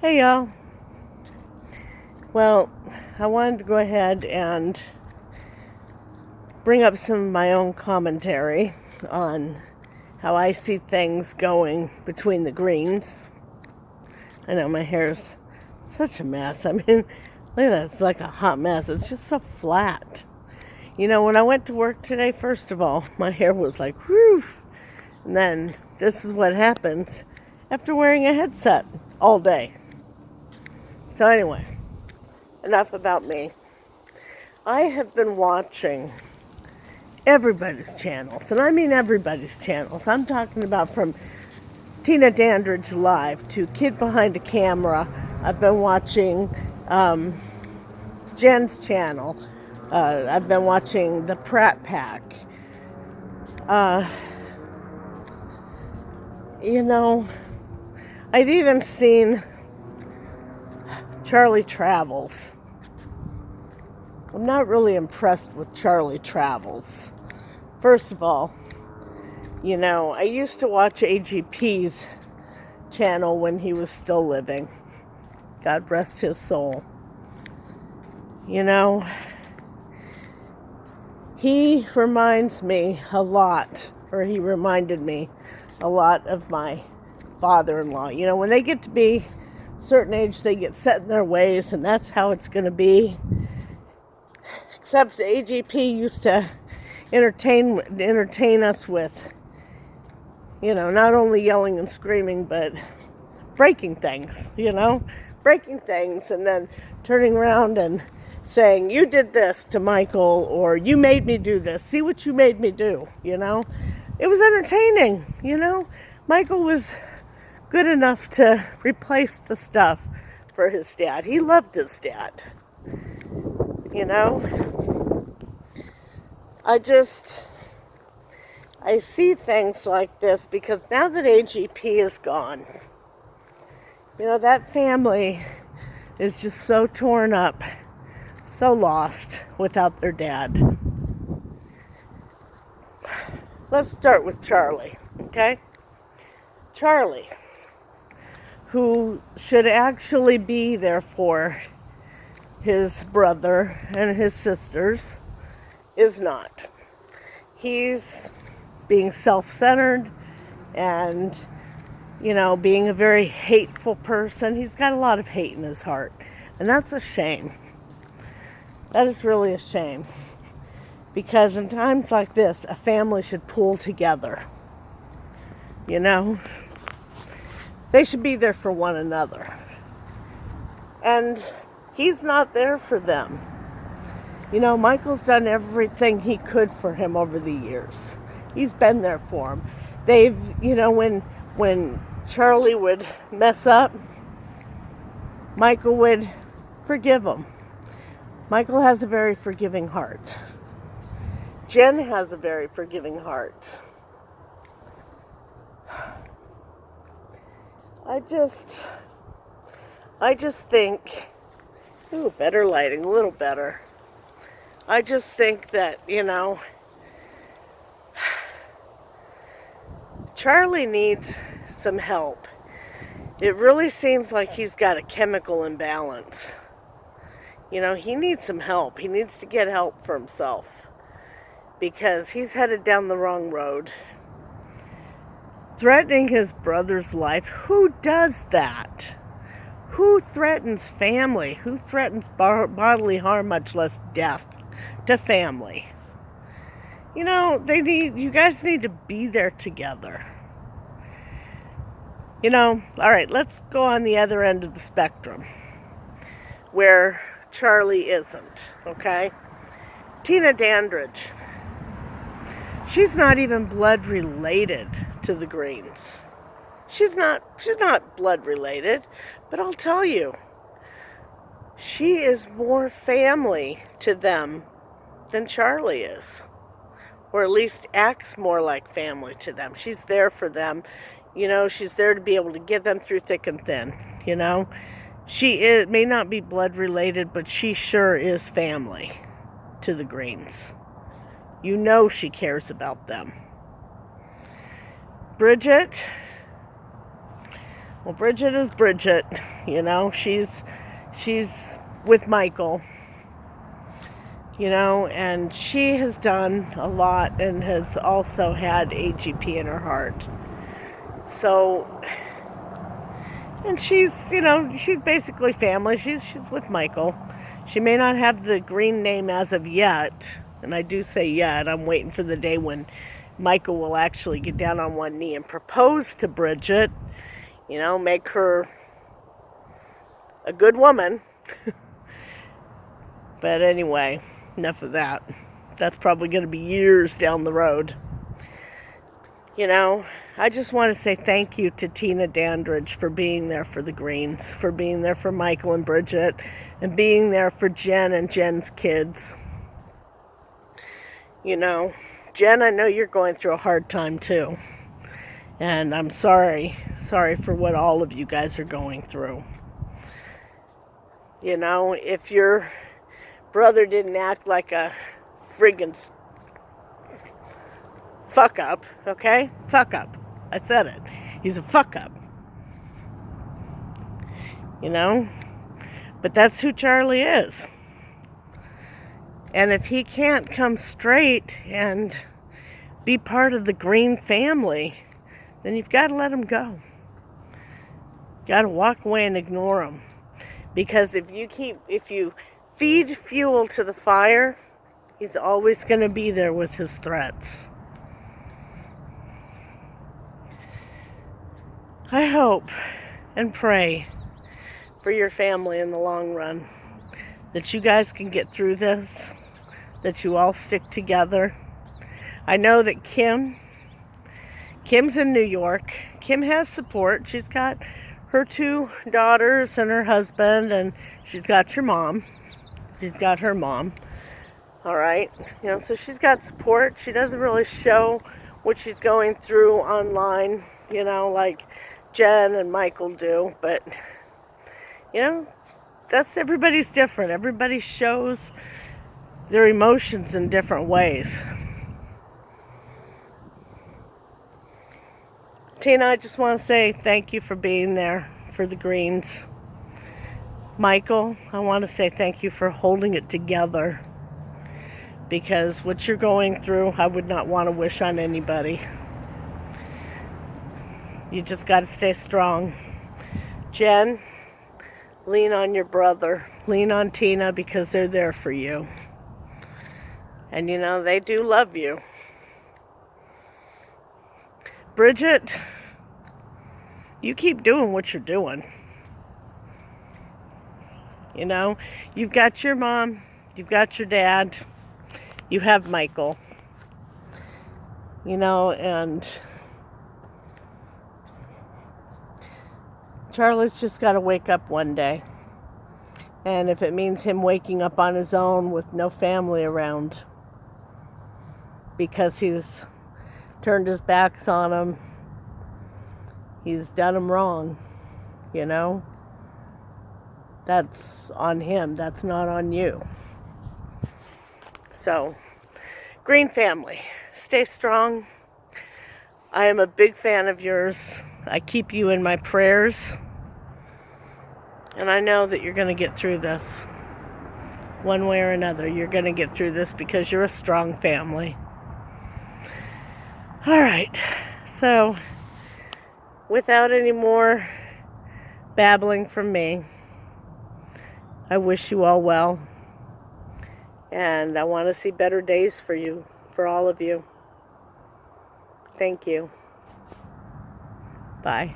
Hey y'all. Well, I wanted to go ahead and bring up some of my own commentary on how I see things going between the Greens. I know my hair's such a mess. I mean, look at that. It's like a hot mess. It's just so flat. You know, when I went to work today, first of all, my hair was like, whew. And then this is what happens after wearing a headset all day. So anyway, enough about me. I have been watching everybody's channels, and I mean everybody's channels. I'm talking about from Tina Dandridge Live to Kid Behind a Camera. I've been watching Jen's channel. I've been watching the Pratt Pack. You know, I've even seen Charlie Travels. I'm not really impressed with Charlie Travels. First of all, you know, I used to watch AGP'S channel when he was still living. God rest his soul. You know, he reminds me a lot, or he reminded me a lot of my father-in-law. You know, when they get to be a certain age, they get set in their ways, and that's how it's going to be. Except AGP used to entertain us with, you know, not only yelling and screaming, but breaking things, you know, breaking things and then turning around and saying, you did this to Michael, or you made me do this. See what you made me do, you know. It was entertaining, you know. Michael was good enough to replace the stuff for his dad. He loved his dad, you know. I see things like this because now that AGP is gone, you know, that family is just so torn up, so lost without their dad. Let's start with Charlie, okay? Charlie, who should actually be there for his brother and his sisters, is not. He's being self-centered and, you know, being a very hateful person. He's got a lot of hate in his heart, and that's a shame. That is really a shame, because in times like this, a family should pull together. You know, they should be there for one another, and he's not there for them. You know, Michael's done everything he could for him over the years. He's been there for him. They've, you know, when Charlie would mess up, Michael would forgive him. Michael has a very forgiving heart. Jen has a very forgiving heart. I just think, ooh, better lighting, a little better. I just think that, you know, Charlie needs some help. It really seems like he's got a chemical imbalance. You know, he needs some help. He needs to get help for himself, because he's headed down the wrong road. Threatening his brother's life. Who does that? Who threatens family? Who threatens bodily harm, much less death, to family? You know, you guys need to be there together. You know, all right, let's go on the other end of the spectrum, where Charlie isn't, okay? Tina Dandridge. She's not even blood related to the Greens. She's not blood related, but I'll tell you, she is more family to them than Charlie is, or at least acts more like family to them. She's there for them, you know. She's there to be able to get them through thick and thin, you know. She may not be blood related, but she sure is family to the Greens. You know she cares about them. Bridget, Well, Bridget is Bridget, she's with Michael, and she has done a lot and has also had AGP in her heart. So, and she's basically family. She's with Michael. She may not have the green name as of yet, and I do say yet. I'm waiting for the day when Michael will actually get down on one knee and propose to Bridget, make her a good woman. But anyway, enough of that. That's probably going to be years down the road. I just want to say thank you to Tina Dandridge for being there for the Greens, for being there for Michael and Bridget, and being there for Jen and Jen's kids. Jen, I know you're going through a hard time too. And I'm sorry for what all of you guys are going through. If your brother didn't act like a friggin' fuck up, okay? Fuck up. I said it. He's a fuck up. But that's who Charlie is. And if he can't come straight and be part of the Green family, then you've got to let him go. Got to walk away and ignore him. Because if you feed fuel to the fire, he's always going to be there with his threats. I hope and pray for your family in the long run, that you guys can get through this, that you all stick together. I know that Kim's in New York. Kim has support. She's got her 2 daughters and her husband, and she's got your mom. She's got her mom. All right. So she's got support. She doesn't really show what she's going through online, like Jen and Michael do. But, that's everybody's different. Everybody shows their emotions in different ways. Tina, I just want to say thank you for being there for the Greens. Michael, I want to say thank you for holding it together, because what you're going through, I would not want to wish on anybody. You just got to stay strong. Jen, lean on your brother. Lean on Tina, because they're there for you. And they do love you. Bridget, you keep doing what you're doing. You've got your mom, you've got your dad, you have Michael. And Charlie's just got to wake up one day. And if it means him waking up on his own with no family around, because he's turned his backs on him, he's done him wrong, That's on him. That's not on you. So, Green family, stay strong. I am a big fan of yours. I keep you in my prayers. And I know that you're going to get through this. One way or another, you're going to get through this because you're a strong family. All right. So, without any more babbling from me, I wish you all well. And I want to see better days for you, for all of you. Thank you. Bye.